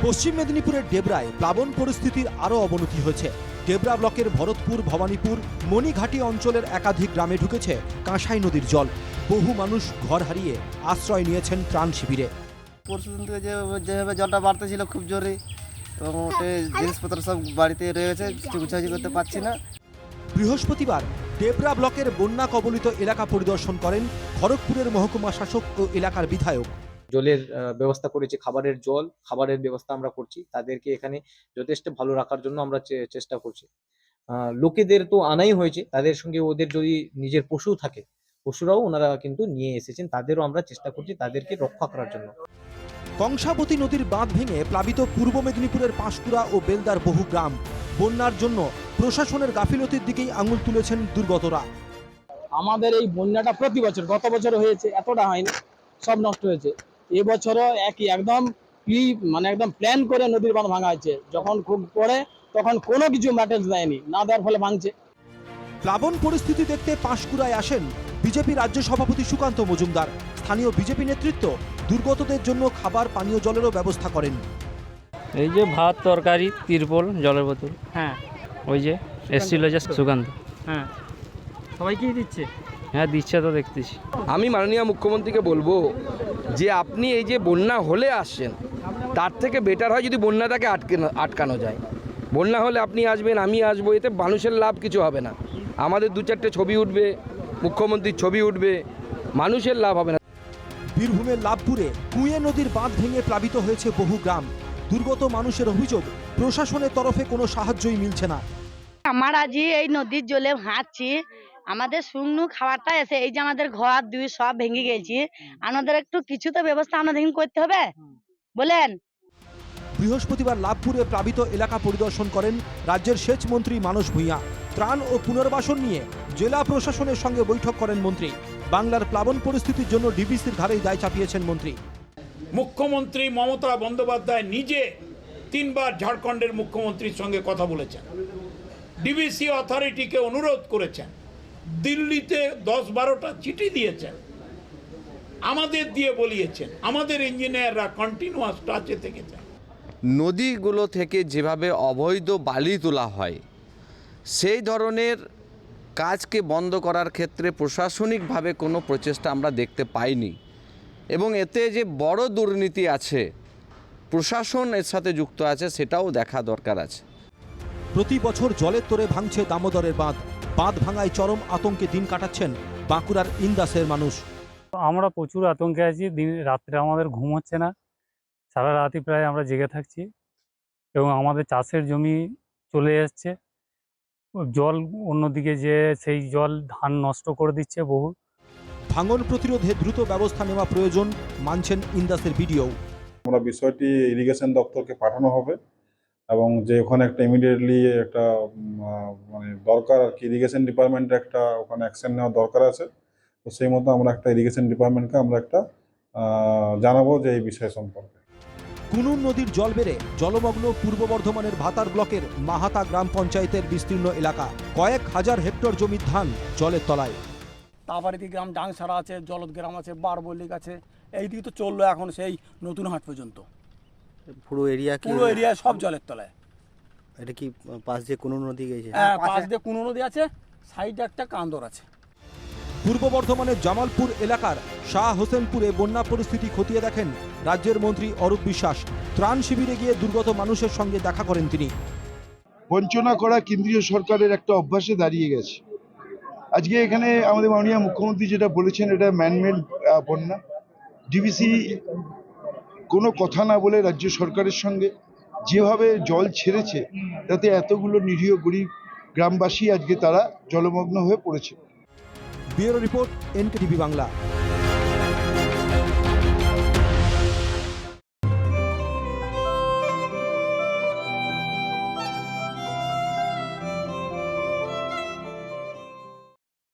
পশ্চিম মেদিনীপুরের ডেবরায় প্লাবন পরিস্থিতির আরও অবনতি হয়েছে। ডেবরা ব্লকের ভরতপুর, ভবানীপুর, মণিঘাটি অঞ্চলের একাধিক গ্রামে ঢুকেছে কাঁসাই নদীর জল। বহু মানুষ ঘর হারিয়ে আশ্রয় নিয়েছেন ত্রাণ শিবিরে। পরশু দিন থেকে যেভাবে জলটা বাড়তেছিল খুব জোরে, এবং জিনিসপত্র সব বাড়িতে রয়ে গেছে, কিছু গুছাগুছি করতে পারছি না। বৃহস্পতিবার ডেবরা ব্লকের বন্যা কবলিত এলাকা পরিদর্শন করেন খড়গপুরের মহকুমা শাসক ও এলাকার বিধায়ক। জলের ব্যবস্থা করেছি, খাবারের ব্যবস্থা আমরা করছি। তাদেরকে এখানে যথেষ্ট ভালো রাখার জন্য আমরা চেষ্টা করছি। লোকেদের তো আনাই হয়েছে, তাদের সঙ্গে ওদের যদি নিজের পশু থাকে, পশুরাও ওনারা কিন্তু নিয়ে এসেছেন, তাদেরও আমরা চেষ্টা করছি তাদেরকে রক্ষা করার জন্য। কংসাবতী নদীর বাঁধ ভেঙে প্লাবিত পূর্ব মেদিনীপুরের পাঁশকুড়া ও বেলদার বহু গ্রাম। বন্যার জন্য প্রশাসনের গাফিলতির দিকেই আঙুল তুলেছেন দুর্গতরা। আমাদের এই বন্যাটা প্রতি বছর, গত বছর হয়েছে, এতটা হয়নি, সব নষ্ট হয়েছে। এবছরও একই একদম একদম প্ল্যান করে নদীর বাঁধ ভাঙা হয়েছে। যখন খুব পড়ে তখন কোনো কিছু ম্যাটেরিয়ালস দেয়নি, না দেওয়ার ফলে ভাঙছে। প্লাবন পরিস্থিতি দেখতে পাঁশকুড়ায় আসেন বিজেপি রাজ্য সভাপতি সুকান্ত মজুমদার। স্থানীয় বিজেপি নেতৃত্ব দুর্গতদের জন্য খাবার, পানীয় জলেরও ব্যবস্থা করেন। এই যে ভাত, তরকারি, তিরপল, জলের বোতল। হ্যাঁ, ওই যে এসছিল যে সুকান্ত। হ্যাঁ, সবাইকেই দিচ্ছে। হ্যাঁ, দিচ্ছে তো দেখতেছি। আমি মাননীয় মুখ্যমন্ত্রীকে বলবো যে আপনি এই যে বন্যা হলে আসছেন, তার থেকে বেটার হয় যদি বন্যাটাকে আটকানো যায়। বন্যা হলে আপনি আসবেন, আমি আসবো, এতে মানুষের লাভ কিছু হবে না। আমাদের দু চারটে ছবি উঠবে, মুখ্যমন্ত্রীর ছবি উঠবে, মানুষের লাভ হবে না। বীরভূমের লাভপুরে কুঁয়ে নদীর বাঁধ ভেঙে প্লাবিত হয়েছে বহু গ্রাম। দুর্গত মানুষের অভিযোগ, প্রশাসনের তরফে কোনো সাহায্যই মিলছে না। আমার আজ এই নদীর জলে হাঁটছি, আমাদের শুকনো খাবারটা এসে এই যে আমাদের ঘর দুই সব ভেঙে গেছি। আমাদের একটু কিছু তো ব্যবস্থা আমাদের করতে হবে, বলেন। বৃহস্পতিবার লাভপুরে প্লাবিত এলাকা পরিদর্শন করেন রাজ্যের সেচ মন্ত্রী মানস ভূঁইয়া। ত্রাণ ও পুনর্বাসন নিয়ে জেলা প্রশাসনের সঙ্গে বৈঠক করেন মন্ত্রী। বাংলার প্লাবন পরিস্থিতির জন্য ডিবিসির ঘাড়েই দায় চাপিয়েছেন মন্ত্রী। মুখ্যমন্ত্রী মমতা বন্দ্যোপাধ্যায় নিজে 3 বার ঝাড়খণ্ডের মুখ্যমন্ত্রীর সঙ্গে কথা বলেছেন, ডিবিসি অথরিটিকে অনুরোধ করেছেন, দিল্লিতে 10-12টা চিঠি দিয়েছেন, আমাদের দিয়ে বলিয়েছেন, আমাদের ইঞ্জিনিয়াররা কন্টিনিউয়াস টাচে থেকেছেন। নদীগুলো থেকে যেভাবে অবৈধ বালি তোলা হয়, সেই ধরনের কাজকে বন্ধ করার ক্ষেত্রে প্রশাসনিকভাবে কোনো প্রচেষ্টা আমরা দেখতে পাইনি, এবং এতে যে বড় দুর্নীতি আছে, প্রশাসন এর সাথে যুক্ত আছে, সেটাও দেখা দরকার আছে। প্রতি বছর জলের তোরে ভাঙছে দামোদরের বাঁধ। বাঁধ ভাঙায় চরম আতঙ্কে দিন কাটাচ্ছেন বাঁকুড়ার ইন্দাসের মানুষ। আমরা প্রচুর আতঙ্কে আছি। রাত্রে আমাদের ঘুম হচ্ছে না, সারা রাতই প্রায় আমরা জেগে থাকছি, এবং আমাদের চাষের জমি চলে যাচ্ছে জল অন্যদিকে, যে সেই জল ধান নষ্ট করে দিচ্ছে বহু। ভাঙন প্রতিরোধে দ্রুত ব্যবস্থা নেওয়া প্রয়োজন মানছেন ইন্দাসের বিডিও। আমরা বিষয়টি ইরিগেশন দপ্তরকে পাঠানো হবে, এবং যে ওখানে একটা ইমিডিয়েটলি একটা দরকার আর কি, ইরিগেশন ডিপার্টমেন্টে একটা ওখানে অ্যাকশন নেওয়া দরকার আছে। তো সেই মতো আমরা একটা ইরিগেশন ডিপার্টমেন্টকে আমরা একটা জানাবো যে এই বিষয় সম্পর্কে। কুনুর নদীর জল বেড়ে জলমগ্ন পূর্ব বর্ধমানের ভাতার ব্লকের মাহাতা গ্রাম পঞ্চায়েতের বিস্তীর্ণ এলাকা। কয়েক হাজার হেক্টর জমির ধান জলের তলায়। তাপারিতি গ্রাম, ডাংসারা আছে, জলদ গ্রাম আছে, বারবলিক আছে, এই দিকে তো চললো এখন সেই নতুন হাট পর্যন্ত। পুরো এরিয়া সব জলের তলায়। এটা কি পাশ দিয়ে কোনো নদী গেছে? হ্যাঁ, পাশ দিয়ে কোনো নদী আছে, সাইডে একটা কান্দর আছে। পূর্ব বর্ধমানের জামালপুর এলাকার শাহ হোসেনপুরে বন্যা পরিস্থিতি খতিয়ে দেখেন রাজ্যের মন্ত্রী অরূপ বিশ্বাস। ত্রাণ শিবিরে গিয়ে দুর্গত মানুষের সঙ্গে দেখা করেন তিনি। বঞ্চনা করা কেন্দ্রীয় সরকারের একটা অভ্যাসে দাঁড়িয়ে গেছে। আজকে এখানে আমাদের মাননীয় মুখ্যমন্ত্রী যেটা বলেছেন, এটা ম্যানমেড বন্যা। ডিবিসি কোনো কথা না বলে রাজ্য সরকারের সঙ্গে যেভাবে জল ছেড়েছে, তাতে এতগুলো নিরীহ গরিব গ্রামবাসী আজকে তারা জলমগ্ন হয়ে পড়েছে। Bureau report, NKTV Bangla.